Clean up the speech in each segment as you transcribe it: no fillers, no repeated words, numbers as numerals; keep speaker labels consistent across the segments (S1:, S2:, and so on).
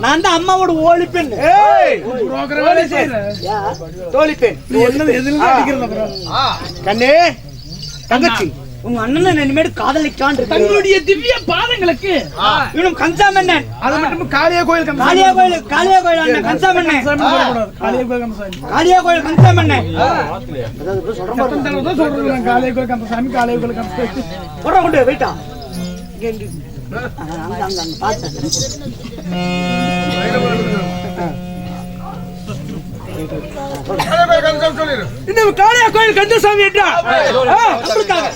S1: நான் தான் அம்மாவோட ஓலி பெண் தோழி பெண் கண்ணே தங்கச்சி உங்க அண்ணன் இனிமேல் காதலிக்கான் தங்களுடைய திவ்ய பாதங்களுக்கு இவனும் கன்சாமண்ணன் அது மட்டும் காளியா கோயில் அண்ணன் கன்சாமண்ணன் காளியா கோயில் கன்சாமண்ணன் காளியா கோயில் கந்தசாமி காளியா கோயில் கந்தசாமி போட கொண்டு போயிட்டா காளியா கோயில் கந்தசாமி என்றார்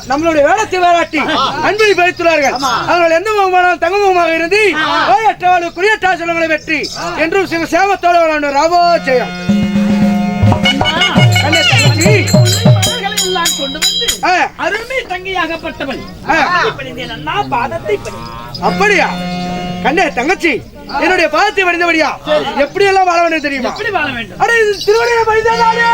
S1: நம்மளுடைய வேடத்தை பாராட்டி அன்பை பறித்துள்ளார்கள். அவர்கள் எந்த முகமானால் தங்க முகமாக இருந்து குறியற்றா செல்வங்களை வெற்றி என்றும் சிவ சேவத்தோடு ராபோ செய்யும். அருமை தங்கையாகப்பட்டவள் அப்படியா? கண்ணே தங்கச்சி என்னுடைய பாதத்தை வடிந்தபடியா எப்படி எல்லாம் வாழ வேண்டும் தெரியுமா? அட இது திருவள்ளுவர் படித்தாலே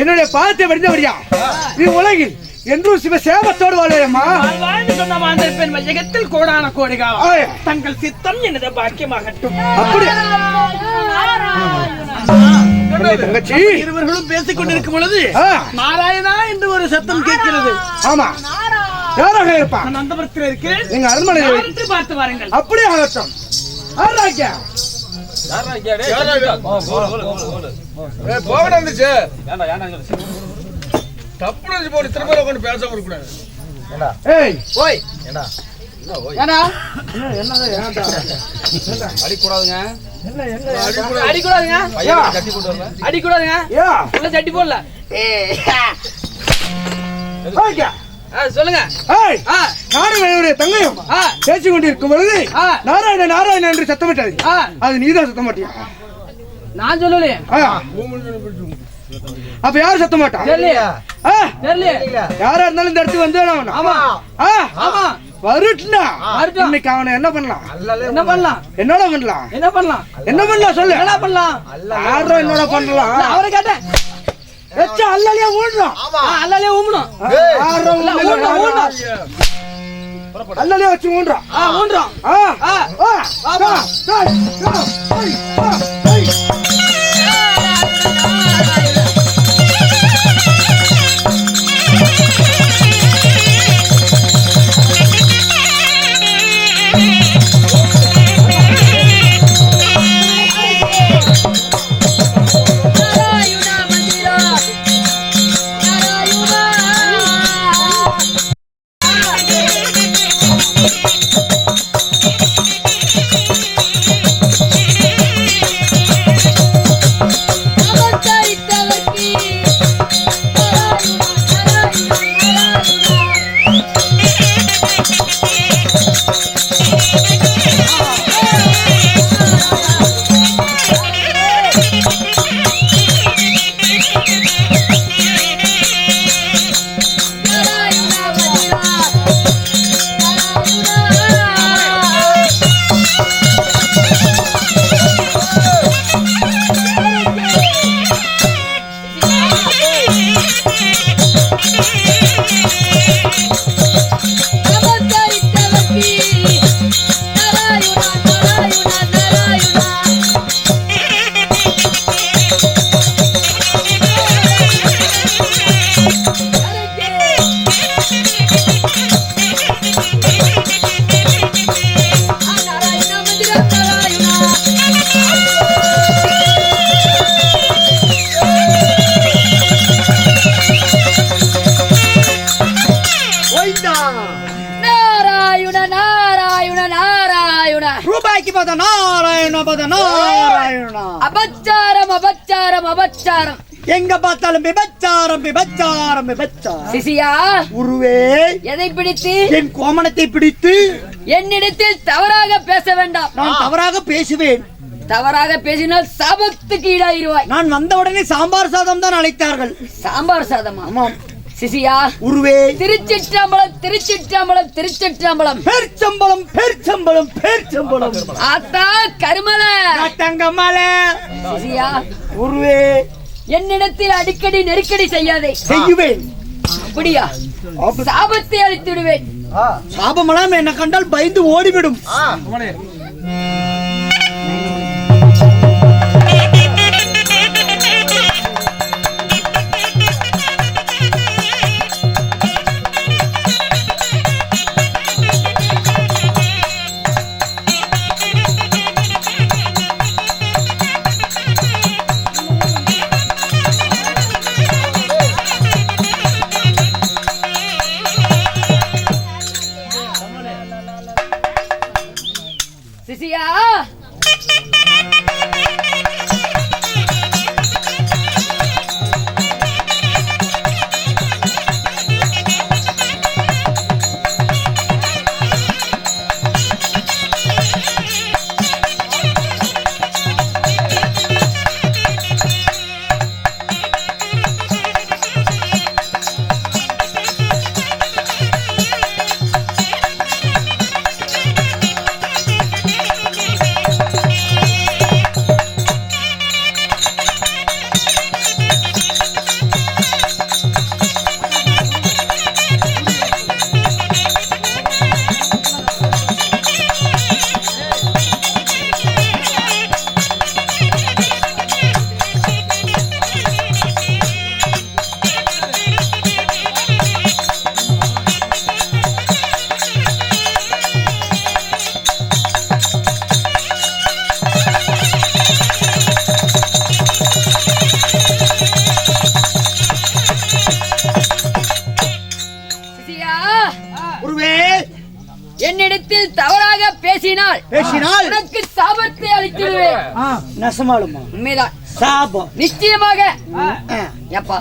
S1: என்னுடைய பாதத்தை வடிந்தபடியா நீ உலகில் என்றும் சிவ சேவத்தோடு வாழ்வேம்மா. ஜெகத்தில் கோடான கோடிகாலம் தங்கள் சித்தம் எனது பாக்கியமாகட்டும். தங்கச்சி இருவர்களும் பேசிக் கொண்டிருக்கும் பொழுது நாராயணா என்று ஒரு சத்தம் கேட்கிறது. ஆமா, யாராக இருப்பான்? நந்தபுரத்தில் இருக்கு எங்க அரண்மனையில் பார்த்து வாருங்கள். அப்படியே ஆகட்டும்.
S2: தப்பு போட்டு திரும்ப கொண்டு பேசாம இருக்கக்கூடாது.
S1: ஏய் ஓய்
S2: ஏண்டா
S1: ஏண்டா
S2: அடிக்கூடாதுங்க.
S1: அடிக்கூடாதுங்க.
S2: கட்டி போட்டு வரல.
S1: அடிக்கூடாதுங்க. உள்ள சட்டி போடல. சொல்லுங்க.
S3: நாராயணனுடைய தங்கையும் பேசிக் கொண்டிருக்கும் பொழுது நாராயண நாராயண என்று சத்தமிட்டது. அது நீதான் சத்தம் மாட்டியா?
S1: நான் சொல்லலையே.
S3: அப்ப யாரும் சத்த மாட்டா? யாரா இருந்தாலும் இந்த இடத்துக்கு வந்து வருட்டுனா இன்னைக்கு அவனை என்ன பண்ணலாம்?
S1: என்ன பண்ணலாம்?
S3: என்னோட பண்ணலாம்?
S1: என்ன பண்ணலாம்?
S3: என்ன பண்ணலாம் சொல்லு?
S1: என்ன பண்ணலாம்?
S3: யாரோ என்னோட பண்ணலாம்.
S1: அவரை கேட்டேன்.
S3: வச்சு அல்லலையா ஊன்றோம்.
S1: அல்லலையா ஊமணும்.
S3: அல்லலையா வச்சு ஊன்றோம்.
S1: ஊன்றோம். அபச்சாரம் அபச்சாரம் அபச்சாரம் எங்க பார்த்தாலும் விபச்சாரம் விபச்சாரம் விபச்சாரம். சிசியா உருவே எதை பிடித்து? என் கோமணத்தை பிடித்து என்னிடத்தில் தவறாக பேச வேண்டாம். நான் தவறாக பேசுவேன். தவறாக பேசினால் சாபத்துக்கு ஈடாயிருவாய். நான் வந்தவுடனே சாம்பார் சாதம் தான் அழைத்தார்கள். சாம்பார் சாதம்? ஆமாம். சிசியா உருவே திருச்சிற்றம்பலம் திருச்சிற்றம்பலம் திருச்சிற்றம்பலம் பேர்ச்சம்பலம் பேர்ச்சம்பலம் பேர்ச்சம்பலம் ஆத்தா கருமல தங்கமல. சிசியா உருவே என்னிடத்தில் அடிக்கடி நெருக்கடி செய்யாதே. செய்யுவேன். அப்படியா? சாபத்தை அளித்து விடுவேன். சாபமெல்லாம் என்ன கண்டால் பயந்து ஓடிவிடும். நெசமாலுமா?
S4: உண்மைதான்.
S1: சாபம்
S4: நிச்சயமாக. ஏப்பா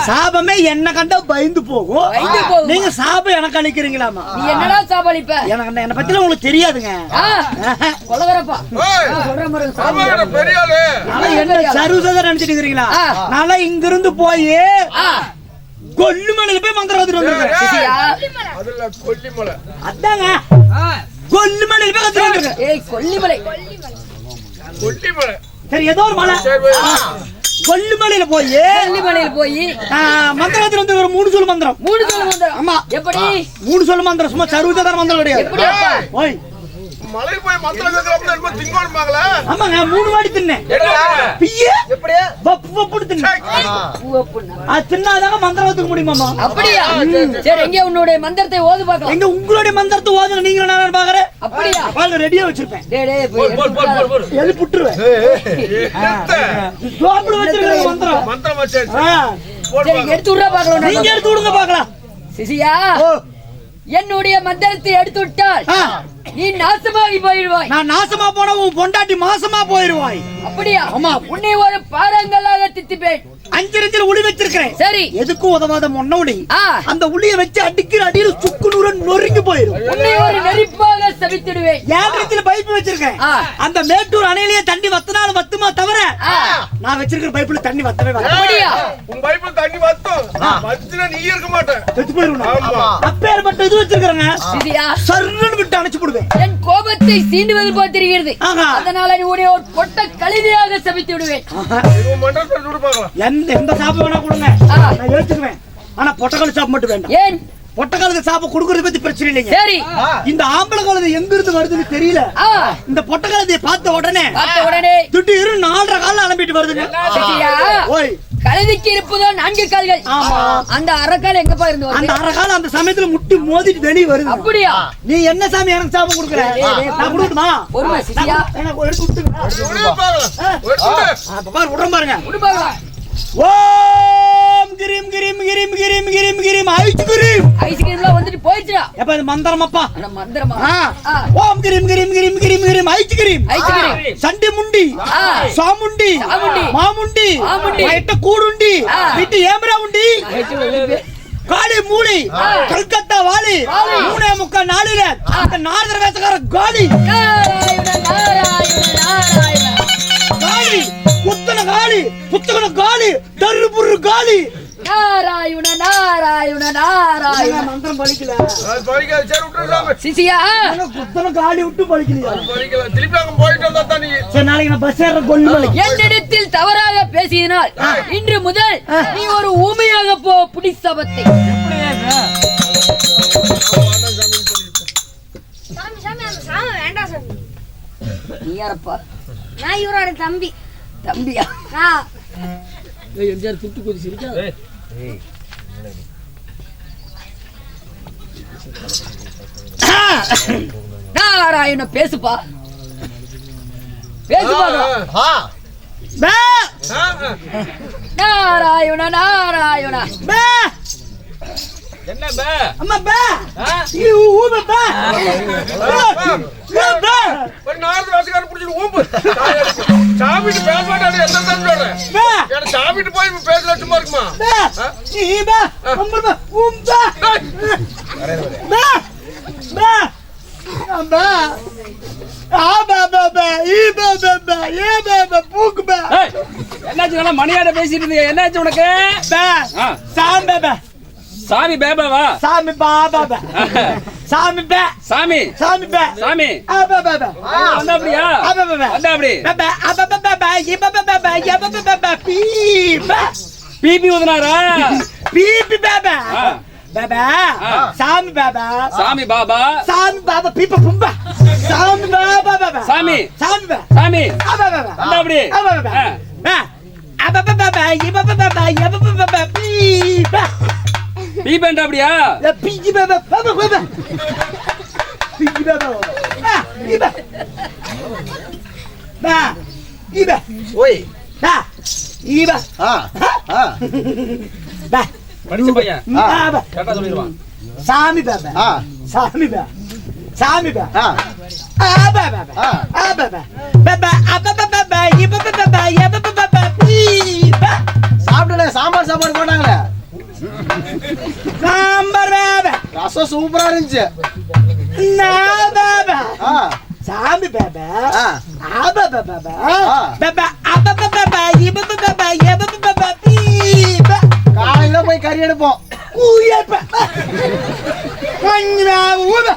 S1: சாபமே என்ன கண்டா பயந்து போகும்.
S4: பயந்து போகும்.
S1: நீங்க சாபம் எனக்கு அளிக்கிறீங்களாமா?
S4: நீ என்னடா சாபளிப்ப?
S1: எனக்கு என்ன பத்தி உங்களுக்கு தெரியாதுங்க.
S4: கொலவரப்பா சொல்ற மாதிரி சாபம்
S2: பெரிய ஆளு.
S1: என்ன சருசத நினைச்சிட்டு இருக்கீங்களா? நான் இங்க இருந்து போய் கொல்லுமலையில போய் மந்திரம் வந்துட்டு வந்திருக்கேன்.
S2: அதுல கொல்லிமலை.
S1: அதாங்க கொல்லுமலையில போய் கத்துட்டு வந்திருக்கேன்.
S4: ஏய் கொல்லிமலை.
S2: கொல்லிமலை.
S1: சரி ஏதோ ஒரு மலை. கொல்லுமலையில போய் மந்திரம் வந்து ஒரு 3 சொல்லு மந்திரம்.
S4: 3 சொல்லு மந்திரம்.
S1: ஆமா.
S4: எப்படி?
S1: 3 சொல்லு மந்திரம். சும்மா சருவதார மந்திரம் கிடையாது. ஓய்
S2: மலை போய் மந்திரம் கேக்குறப்ப என்ன திங்கோடுமாங்களா?
S1: ஆமாங்க 3 வாடி தின்னேன். பியே எப்படி வப்பு வப்பு தின்னேன். தின்னாதாங்க மந்திரம் ஒத்துக்க முடியுமாமா?
S4: அப்படியா? சரி எங்க உன்னுடைய மந்திரத்தை ஓது பார்க்கலாம்.
S1: எங்க உங்களுடைய மந்திரத்தை ஓதுங்க நீங்க நான் பாக்குறேன்.
S4: அப்படியா?
S1: பாருங்க ரெடியா வச்சிருப்பேன்.
S4: டேய் டேய் போய்
S1: எலி புட்டுருவேன். சோப்புல வச்சிருக்க மந்திரம்.
S2: மந்திரம் வச்சு.
S4: சரி எடுத்து விடுறா பார்க்கலாம்.
S1: நீங்க எடுத்து விடுங்க பார்க்கலாம்.
S4: சிசியா என்னுடைய மந்திரத்தை எடுத்து விட்டால் நீ நாசமாகி போயிடுவாய்.
S1: நான் நாசமா போனா உன் பொண்டாட்டி மாசமா போயிடுவாய்.
S4: அப்படியா?
S1: ஆமா.
S4: உன்னை ஒரு பாறங்களாக தித்திப்பேன்.
S1: 5 உளி வச்சிருக்கிறேன்.
S4: சரி
S1: எதுக்கும் உதவாத மொன்னவுடி அந்த உளிய வச்சு அடிக்கிற அடியில சுக்கு நூறு நொறுங்கி போயிடும்.
S4: உன்னை ஒரு நெருப்பாக சபித்திடுவேன்.
S1: 7 பைப் வச்சிருக்கேன். அந்த மேட்டூர் அணையிலேயே தண்ணி வத்தினாலும் வத்துமா தவிர நான் வச்சிருக்கிற பைப்புல தண்ணி வத்தவே வராது.
S4: அப்படியா?
S2: உன் பைப்புல தண்ணி வத்தும். வத்துனா நீ இருக்க மாட்டே.
S1: செத்து போயிடும்.
S2: ஆமா.
S1: அப்பேர்பட்ட இது வச்சிருக்கேங்க.
S4: சிசியா
S1: சர்றன்னு விட்டு அணைச்சு போடுவேன்.
S4: என் கோபத்தை சீண்டுவது போல் தெரிகிறது. அதனால நீ ஒரு பொட்ட கழுதையாக சபித்து விடுவேன்.
S2: இவன் மண்டபத்துல சுடு பார்க்கலாம்.
S1: எந்த சாப்பு வேணா கொடுங்க நான் ஏத்துக்குவேன். ஆனா பொட்டக்கால சாப்பு மட்டும் வேண்டாம்.
S4: ஏன்?
S1: பொட்டக்காலுக்கு சாப்பு கொடுக்கறது பத்தி பிரச்சனை இல்லைங்க.
S4: சரி
S1: இந்த ஆம்பளை காலது எங்க இருந்து வருதுன்னு தெரியல. இந்த பொட்டக்காலத்தை பார்த்த உடனே திடீர்னு 4.5 கால அனுப்பிட்டு வருதுங்க. ஓய்
S4: கழுதிக்கு இருப்பதோ 4 கால்கள்.
S1: ஆமா.
S4: அந்த அரைக்கால் எங்கப்பா இருந்து வருது?
S1: அந்த அரைக்கால் அந்த சமயத்துல முட்டி மோதிட்டு வெளிய வருது.
S4: அப்படியா?
S1: நீ என்ன சாமி எனக்கு சாப்பு கொடுக்குற? நான் கொடுக்கணுமா?
S4: பொறுமை சிசியா.
S1: எனக்கு எடுத்து விட்டுங்க. பாரு விடுறேன் பாருங்க.
S4: விடு பார்க்கலாம்.
S1: ஓம் கிரீம் கிரீம் கிரீம் கிரீம் கிரீம் கிரீம் ஐஸ்கிரீம்.
S4: ஐஸ்கிரீம்ல வந்துட்டு போயிடுச்சுடா.
S1: எப்ப இது மந்திரமப்பா?
S4: அட மந்திரமா?
S1: ஓம் கிரீம் கிரீம் கிரீம் கிரீம் கிரீம் ஐஸ்கிரீம்.
S4: ஐஸ்கிரீம்.
S1: சண்டி முண்டி சாமுண்டி மாமுண்டி வைட்ட கூடுண்டி விட்டு ஏமரா உண்டி காளி மூளி கல்கத்தா வாலி 3.75 நாளில அந்த நாரதர் வேஷக்கார காளி காளி புத்தன காளி புத்தன காளி தர்புரு காளி
S4: நாராயண நாராயண நாராயண.
S1: மந்திரம் பலிக்கல.
S2: அது பலிக்காத சரி விட்டுறலாமே.
S4: சிசியா
S1: புத்தன காளி விட்டு பலிக்கலையா?
S2: பலிக்கல. திருப்பி அங்க போயிட்டு வந்தா நீ.
S1: சரி நாளைக்கு நான் பஸ் ஏற கொல்லு பலிக்க.
S4: என்னிடத்தில் தவறாக பேசினால் இன்று முதல் நீ ஒரு ஊமையாக போ. புடி சபத்தை. நீ யாரப்பா?
S5: நான் இவரோட தம்பி.
S4: தம்பியா?
S1: எம்ஜிஆர் துட்டு கொதிச்சிருக்கா?
S4: நாராயண பேசுப்பா. பேசுப்பா. நாராயண நாராயண.
S2: என்ன பே?
S1: அம்மா பே. நீ ஊபே பே. பே.
S2: ஒரு நாலு வாசக்கார புடிச்சு ஊம்பு. சாமிட்டு பேச மாட்டானே என்ன சொல்றே?
S1: பே.
S2: ஏன் சாமிட்டு போய் பேசல சும்மா இருக்குமா?
S1: பே. நீ பே. அம்மா பே. ஊம்பே. பே. பே. அம்மா. ஆ பே பே பே. ஈ பே பே பே. ஏ பே பே பூக்கு பே.
S6: என்னாச்சு நல்லா மணியாட பேசிட்டு இருந்தீங்க? என்னாச்சு உனக்கு?
S1: பே. சாம் பே பே.
S6: சாமி பேபாவா?
S1: சாமி பாபா பே. சாமி பே.
S6: சாமி
S1: சாமி பே.
S6: சாமி
S1: ஆ பே பே பே.
S6: வந்தா அப்படியா?
S1: ஆ பே பே பே.
S6: வந்தா அப்படி
S1: பே பே. ஆ பே பே பே. ஏ பே பே பே. ஏ பே பே பே. பீ பே.
S6: பிபி ஊதுனாரா?
S1: பீபி பாபா பாபா சாமி பாபா
S6: சாமி பாபா
S1: சாமி பாபா பீப்ப பும்பா சாமி பாபா பாபா
S6: சாமி
S1: சாமி பா
S6: சாமி
S1: பாபா பாபா
S6: வந்தா அப்படி
S1: பாபா பாபா பாபா ஏ பாபா பாபா ஏ பாபா பாபா பீபா
S6: பீபேண்டா அப்படியா?
S1: பீஜி பாபா பாபா பாபா பீஜி பாபா பீபா பா பீபா
S2: ஓய்
S1: பா பீபா பா
S6: படிச்ச பையன்
S1: பாபா
S6: கேட்டா சொல்லிடுவான்.
S1: சாமி பாபா சாமி பாபா சாமி பாபா பாபா பாபா பாபா பாபா பாபா
S7: சாப்பிடல சாம்பார் சாப்பாடு போட்டாங்களே
S1: சாம்பார் பேபா
S7: ரசம் சூப்பரா இருந்துச்சு ஆ,
S1: சாமி பேபா
S7: ஆ,
S1: ஆபா பேபா
S7: ஆ.
S1: பேபா ஆபா பேபா இபா பேபா ஏபா பேபா பீபா
S7: காலையில போய் கறி எடுப்போம்
S1: ஊயப்பா கண்ணா ஊபா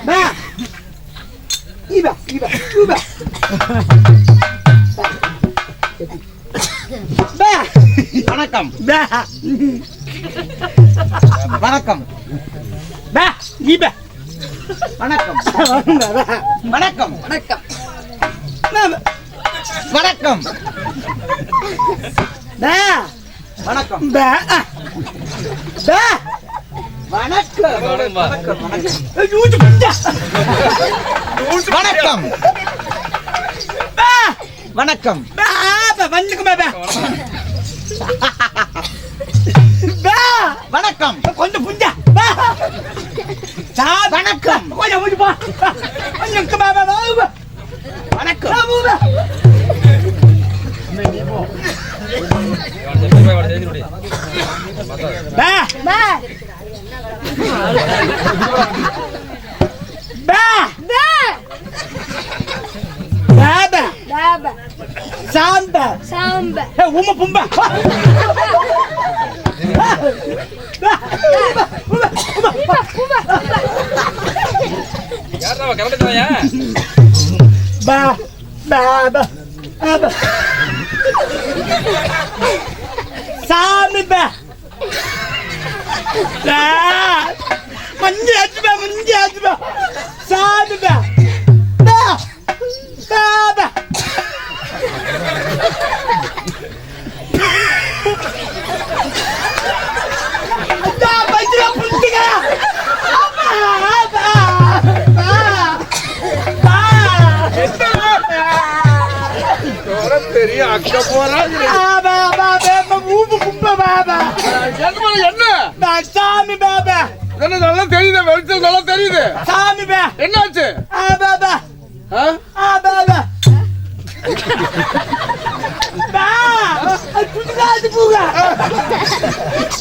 S1: பா இபா இபா ஊபா பா
S7: வணக்கம்
S1: பா
S7: வணக்கம்
S1: பா இபா
S7: வணக்கம் வணக்கம்
S4: வணக்கம்
S7: வணக்கம்
S1: பா
S7: வணக்கம்
S1: பா பா
S7: வணக்கம்
S6: வணக்கம்.
S1: யூஜ் பஞ்சா
S7: வணக்கம்
S1: பா
S7: வணக்கம்
S1: பா பா வந்துக்கு பா பா
S7: வணக்கம்
S1: கொஞ்சம் புஞ்சா பா சா
S7: வணக்கம்
S1: கொஞ்சம் புஞ்சு பா கொஞ்சம் பா பா பா
S7: வணக்கம்
S1: பா பா
S5: பா
S1: பா
S5: பா
S1: பாபா
S5: பாபா
S1: சாம்பா
S5: சாம்ப
S1: உமா பும்பா
S6: யாரா கரெக்ட் தாயா
S1: பா பாபா பாபா சாமி பா மஞ்சள் ஆச்சுபா சாமி பா பாபா
S2: பெரிய அக்க போறாங்க என்ன
S1: சாமி பாபா
S2: என்ன நல்லா தெரியுது வெளிச்சம் நல்லா தெரியுது
S1: சாமி பா
S2: என்னாச்சு
S1: பாபா
S2: ஆ?
S1: பாபா பா குடிகாது பூகா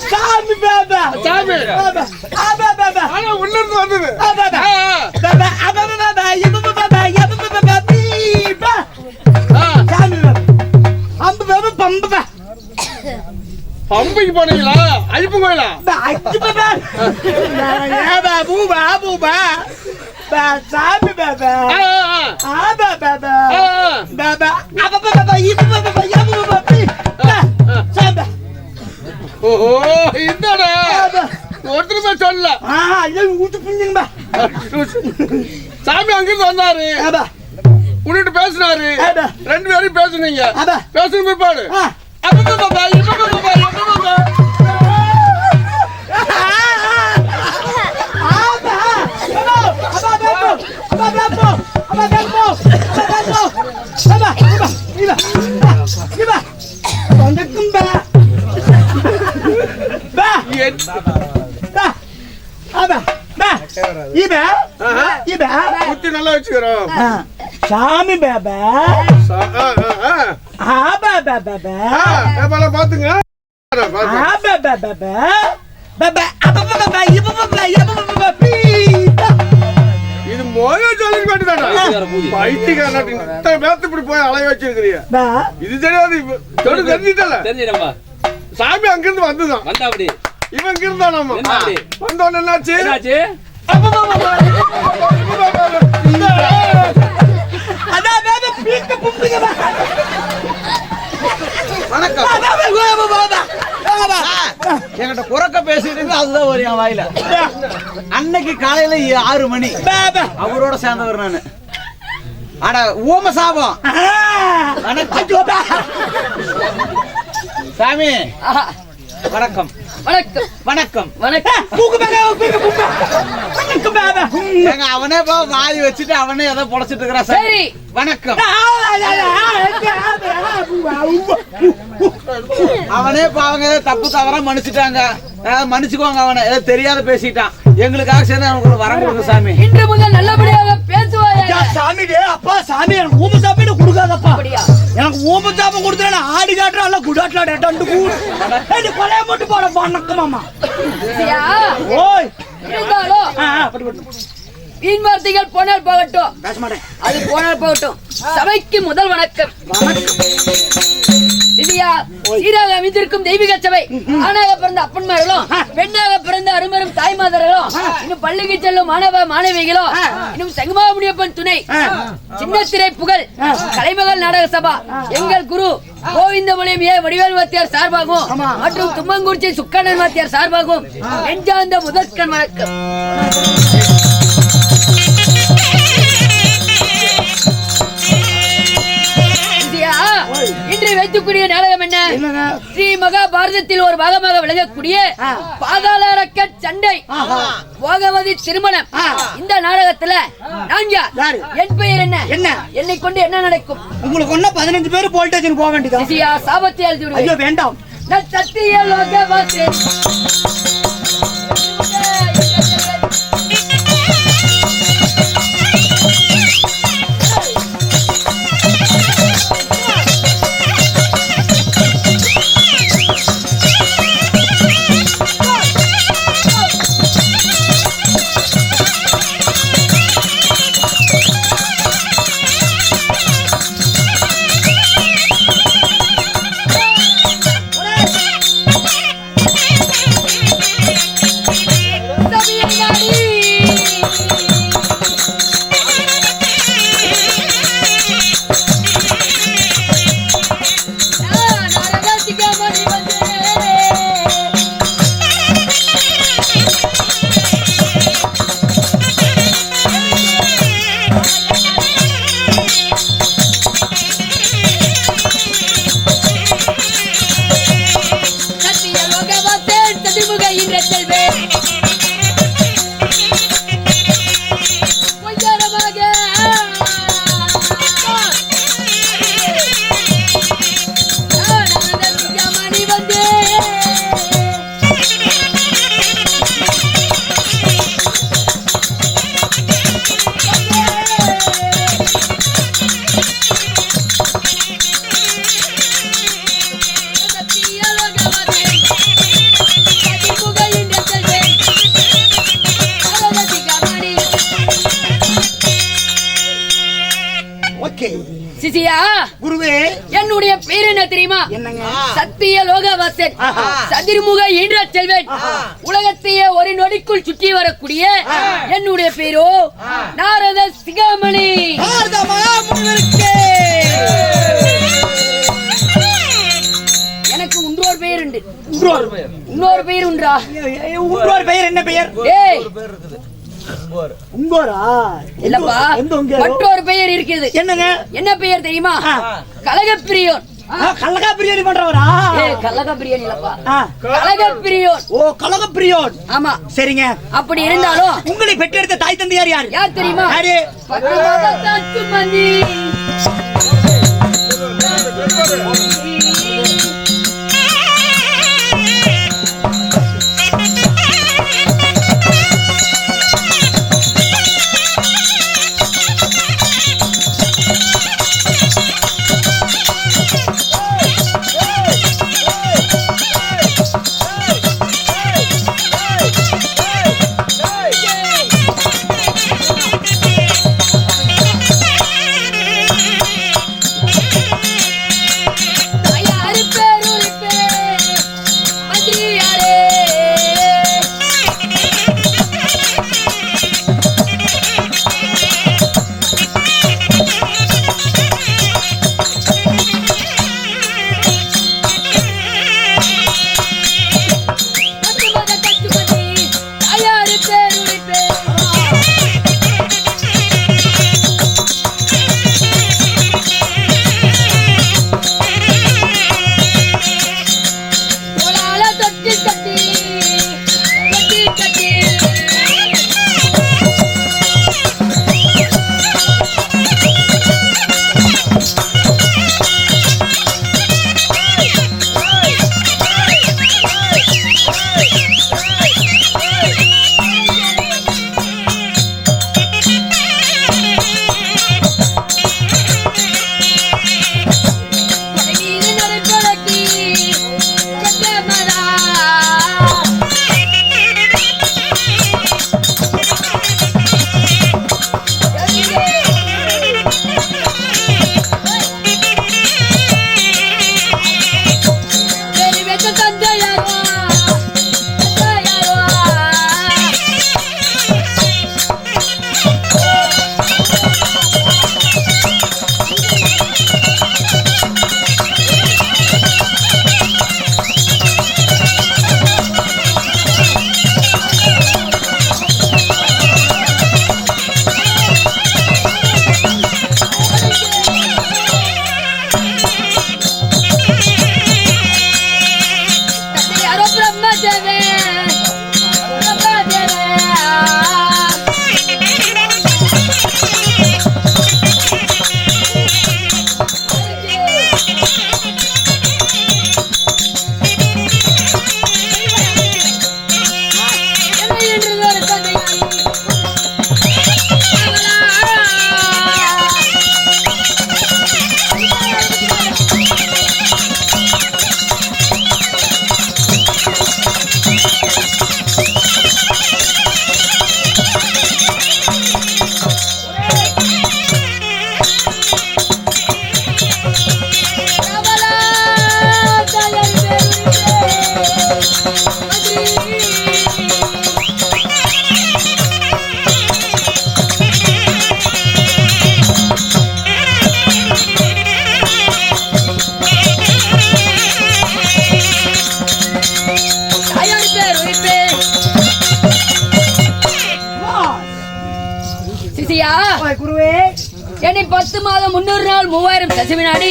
S1: சாமி பாபா
S2: சாமி
S1: பாபா பாபா
S2: ஆனா உள்ள இருந்து வந்தது
S1: பாபா
S2: ஆ, ஆ.
S1: பாபா பாபா யபா பாபா யபா பாபா பீபா
S2: ஆ,
S1: சாமி பாபா அம்பு பாபா பம்பு பா
S2: பம்பைக்கு போனீங்களா ஐப்பு கோயிலா
S1: அச்சு பாபா ஏபா பூபா பூபா பா சாமி பாபா
S2: ஆ, ஆ, ஆ.
S1: பாபா
S2: ஆ, ஆ.
S1: பாபா பாபா யபா பாபா யபா பாபா பீபா சாபா
S2: ஓஹோ இந்தாடா ஒருத்தருமே சொல்லல
S1: எல்லாம் ஊட்டு புண்ணியங்கப்பா
S2: சாமி அங்கிருந்து வந்தாரு
S1: ஆபா
S2: உன்னிட்டு பேசினாரு
S1: ஆபா
S2: ரெண்டு பேரும் பேசுனீங்க
S1: ஆபா
S2: பேசுன பிற்பாடு
S1: ஆ
S2: அப்பா பாபா இப்ப பாபா எப்ப பாபா குத்தி நல்லா வச்சுக்கிறோம்
S1: சாமி பாபா
S2: பாத்துங்க
S1: பாபா பாபா
S2: இது மோய சொல்லிக்க மாட்டேதாடா பைத்தியக்காரன் இத்தனை பேர்த்து இப்படி போய் அலைய வச்சிருக்கிறிய இது தெரியாது சொல்லு தெரிஞ்சிட்டல
S6: தெரிஞ்சிடம்பா
S2: சாமி அங்கிருந்து வந்துதான்
S6: வந்தா அப்படி
S2: இவன் இங்கிருந்தா நம்ம
S6: என்ன அப்படி?
S2: வந்தோன்னு என்னாச்சு
S6: என்னாச்சு
S7: வணக்கம் என்கிட்ட குறக்க பேசிட்டு அதுதான் ஒரு என் வாயில அன்னைக்கு காலையில 6 மணி அவரோட சேர்ந்தவர் நானு அட ஊம சாபம் சாமி
S4: ஆஹா.
S7: வணக்கம்
S4: வணக்கம்
S7: வணக்கம்
S4: வணக்கம்
S7: ஏங்க, அவனே பா வாய் வச்சுட்டு அவனே ஏதோ பொழைச்சிட்டு இருக்கிறான் சார்.
S4: சரி
S7: வணக்கம் அவனே பாவங்க ஏதோ தப்பு தவறா மன்னிச்சுட்டாங்க மன்னிச்சுக்கோங்க அவனை ஏதோ தெரியாத பேசிட்டான் எங்களுக்காக சேர்ந்து அவங்களுக்கு வரம் கொடுங்க சாமி.
S4: இன்று முதல் நல்லபடியாக பேசுவாயா?
S1: ஐயா, சாமி டே, அப்பா சாமி எனக்கு ஊம சாப்பிட்டு கொடுக்காதப்பா.
S4: அப்படியா?
S1: எனக்கு ஊம சாப்பிட்டு கொடுத்தா ஆடி காட்டுறா இல்ல குடாட்ல டண்டு கூடு ஏய் கொலைய போட்டு போட வணக்கமாமா.
S4: ஐயா,
S1: ஓய்
S4: இருந்தாலும்
S1: பட்டு பட்டு
S4: வீண் வார்த்தைகள் போனால் போகட்டும்,
S1: பேச மாட்டேன்.
S4: அது போனால் போகட்டும். சபைக்கு முதல் வணக்கம். இல்லையா, சீராக அமைந்திருக்கும் தெய்வீக சபை. ஆணாக பிறந்த அப்பன்மார்களும் பெண்ணாக பிறந்த அருமரும் தாய்மாதர்களும் இன்னும் பள்ளிக்கு செல்லும் மாணவ மாணவிகளும் இன்னும் சங்கமாமுனியப்பன் துணை சின்ன திரை புகழ் கலைமகள் நாடக சபா எங்கள் குரு கோவிந்தமணியம் ஏ வடிவேல் வாத்தியார் சார்பாகவும் மற்றும் தும்மங்குறிச்சி சுக்கண்ணன் வாத்தியார் சார்பாகவும் நெஞ்சார்ந்த முதற்கண் வணக்கம். இன்று வைத்துக்கூடிய நாடகம் என்ன? ஸ்ரீ மகாபாரதத்தில் ஒரு பாகமாக விளங்கக்கூடிய பாதாள ரக்கட் சண்டை போகவதி திருமணம். இந்த நாடகத்துல நான் யார், என் பெயர் என்ன, என்னை கொண்டு என்ன நடக்கும்?
S1: உங்களுக்கு ஒண்ணு 15 பேர் போல்டேஜ் போக வேண்டியதா?
S4: சாபத்தை எழுதி விடுவேன்.
S1: ஐயோ வேண்டாம்.
S4: நான் சத்திய லோகவாசி சிசியா
S1: குருவே,
S4: என்னுடைய பேர் என்ன தெரியுமா?
S1: என்னங்க?
S4: சத்திய லோகவாசன் சதிர்முக ஈன்ற செல்வன். உலகத்தையே ஒரு நொடிக்குள் சுற்றி வரக்கூடிய என்னுடைய பேரோ நாரத சிகாமணி. எனக்கு இன்னொரு பெயர் உண்டு. இன்னொரு பெயர் உண்டா?
S1: இன்னொரு பெயர் என்ன பெயர்?
S4: ஏய்
S1: உங்கோரா?
S4: இல்லப்பா, மற்றொரு பெயர் இருக்குது.
S1: என்னங்க?
S4: என்ன பெயர் தெரியுமா? கலகப்பிரியோன்.
S1: கலகப்பிரியோன் பண்றவரா?
S4: கலகப்பிரியோன் இல்லப்பா, கலகப்பிரியோன்.
S1: ஓ, கலகப்பிரியோன்.
S4: ஆமா,
S1: சரிங்க.
S4: அப்படி இருந்தாலும்
S1: உங்களை பெற்றெடுத்த தாய் தந்தையார் யார்?
S4: யார் தெரியுமா?
S1: யாரு?
S4: 10 மாதத்தாச்சு மணி. 10 மாதம் 300 நாள் 3000 தசை வினாடி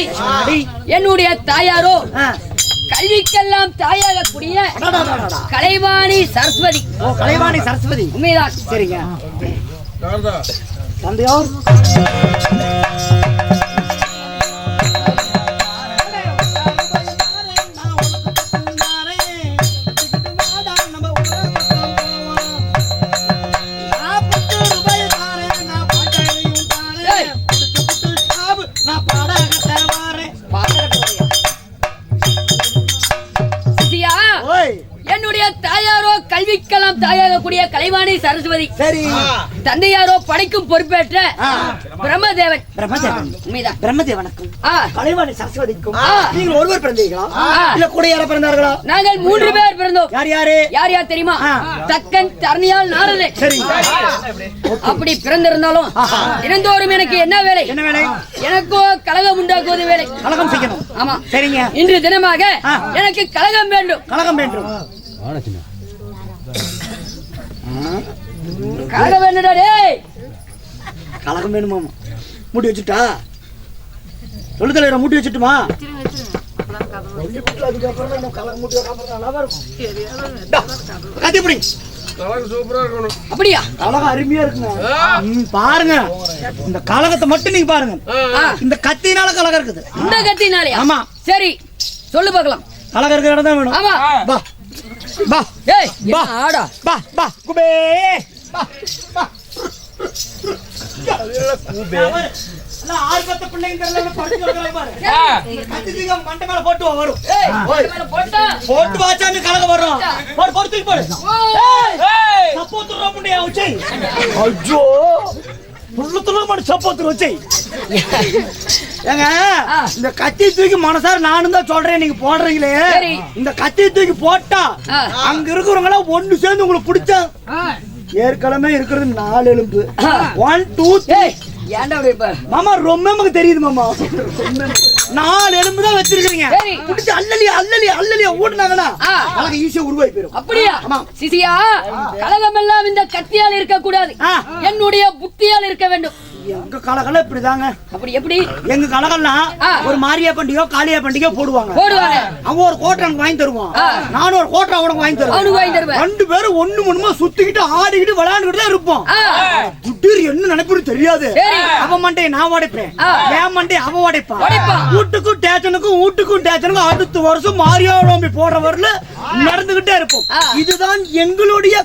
S4: என்னுடைய தாயாரோ கல்விக்கெல்லாம் தாயாக கூடிய கலைவாணி சரஸ்வதி.
S1: கலைவாணி சரஸ்வதி
S4: உண்மைதான்.
S1: சரிங்க. தந்தையார்
S4: என்னுடைய தாயாரோ கல்விக்கெல்லாம் தாயாக கூடிய கலைவாணி சரஸ்வதி.
S1: சரி.
S4: தந்தையாரோ படைக்கும் பொறுப்பேற்ற பிரம்மதேவன்.
S1: உண்மைதான். பிரம்மதேவனுக்கும் கலைவாணி சரஸ்வதிக்கும் நீங்கள் ஒருவர் பிறந்தீர்களா இல்ல கூட யாரா பிறந்தார்களா?
S4: நாங்கள் 3 பேர் பிறந்தோம்.
S1: யார் யாரு?
S4: யார் யார் தெரியுமா? தக்கன், தரணியால், நாரதன்.
S1: சரி.
S4: அப்படி பிறந்திருந்தாலும் தினந்தோறும் எனக்கு என்ன வேலை?
S1: என்ன வேலை?
S4: எனக்கோ கலகம் உண்டாக்குவது வேலை.
S1: கலகம் செய்யணும்.
S4: ஆமா.
S1: சரிங்க.
S4: இன்று தினமாக எனக்கு கலகம் வேண்டும்.
S1: கலகம் வேண்டும்.
S4: கலகம் வேண்டுடா டேய்.
S1: கலகம் வேணுமா? மூடி வச்சுட்டா? சொல்லு தலைவர மூடி வச்சுட்டுமா?
S4: அப்படியா?
S1: கலகம் அருமையா இருக்குங்க. பாருங்க இந்த கலகத்தை மட்டும் நீங்க பாருங்க. இந்த கத்தினால கலகம் இருக்குது.
S4: இந்த கத்தினாலே?
S1: ஆமா.
S4: சரி சொல்லு பார்க்கலாம்.
S1: கலகம் இருக்கிற இடம் தான் வேணும்.
S4: ஆமா.
S1: பா பா
S4: ஏய்
S1: பா
S4: ஆடா
S1: பா பா குபே பா பா எல்லாம் ஆறு பத்து பிள்ளைங்கறதுல படிச்சு வரலாம் பாரு. கத்திங்க மண்டை மேல போட்டு வரும்.
S4: ஏய் மேல போட்டா
S1: போட்டு வாச்சாமி கலகம் வரும். போடு போடு தூக்கி போடு. ஏய் சப்போத்துற முண்டியா உச்சை. ஐயோ புல்லுத்துல மணி சப்போத்துற உச்சை. ஏங்க இந்த கத்தி தூக்கி மனசார நானும் தான் சொல்றேன், நீங்க போடுறீங்களே. இந்த கத்தி தூக்கி போட்டா அங்க இருக்கிறவங்க எல்லாம் ஒண்ணு சேர்ந்து உங்களுக்கு பிடிச்சா ஏற்கனவே இருக்கிறது 4 எலும்பு. 1 2 3.
S4: ஏன்டா அப்படி இப்ப?
S1: மாமா ரொம்ப நமக்கு தெரியுது மாமா. 4 எலும்பு தான் வச்சிருக்கீங்க. பிடிச்சு அல்லலியா ஓடுனாங்கன்னா அழகு ஈஸியா உருவாகி போயிடும்.
S4: அப்படியா? சிசியா கலகம் எல்லாம் இந்த கத்தியால் இருக்க கூடாது, என்னுடைய புத்தியால் இருக்க வேண்டும்.
S1: எங்க கலகல இப்படிதாங்க.
S4: அப்படி எப்படி?
S1: எங்க கலகல்லாம் ஒரு மாரியா பண்டிகை காளியா பண்டிகை போடுவாங்க. அவன் ஒரு கோட்டை எனக்கு வாங்கி தருவான், நானும் ஒரு கோட்டை அவனுக்கு வாங்கி தருவேன். 2 பேரும் ஒண்ணு மண்ணுமா சுத்திக்கிட்டு ஆடிக்கிட்டு விளையாண்டுக்கிட்டு தான் இருப்போம். திடீர் என்ன நினைப்புன்னு தெரியாது. அவன் மண்டையை நான் உடைப்பேன், என் மண்டையை அவன் உடைப்பான். வீட்டுக்கும் டேச்சனுக்கும் அடுத்த வருஷம் மாரியா நோம்பி போடுற வரல நடந்துகிட்டே இருப்போம். இதுதான் எங்களுடைய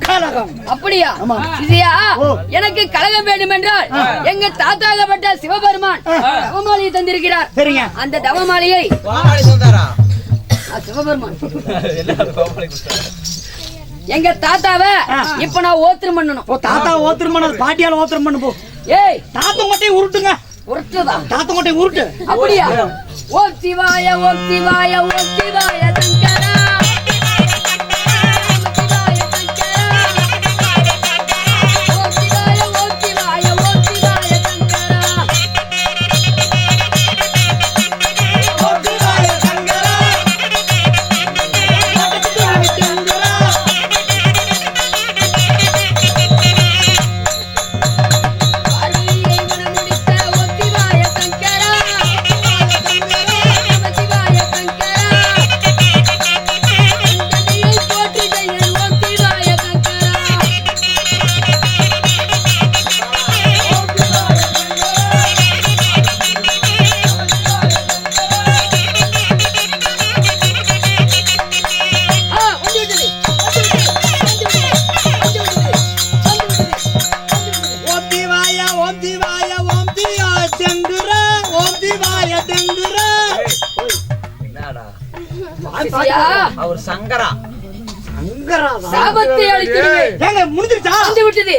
S1: கலகம்.
S4: அப்படியா? சிசியா எனக்கு கலகம் வேண்டும் என்றால் எங்க தாத்தாகப்பட்ட சிவபெருமான் தவமாலையை தந்திருக்கிறார்.
S1: சரிங்க.
S4: அந்த தவமாலையை சிவபெருமான் எங்க தாத்தாவை இப்ப நான் ஓத்திரம் பண்ணணும்.
S1: தாத்தா ஓத்திரம் பண்ண பாட்டியால ஓத்திரம் பண்ணு போ.
S4: ஏய்
S1: தாத்தா மட்டையை உருட்டுங்க.
S4: உருட்டுதா?
S1: தாத்தா மட்டையை உருட்டு.
S4: அப்படியா? ஓம் சிவாய ஓம் சிவாய ஓம் சிவாய சங்கரா.
S7: அவர் சங்கரா
S4: சாபத்தை அளித்துடுவேன்.
S1: ஏங்க முடிஞ்சிருச்சா?
S4: வந்து விட்டது.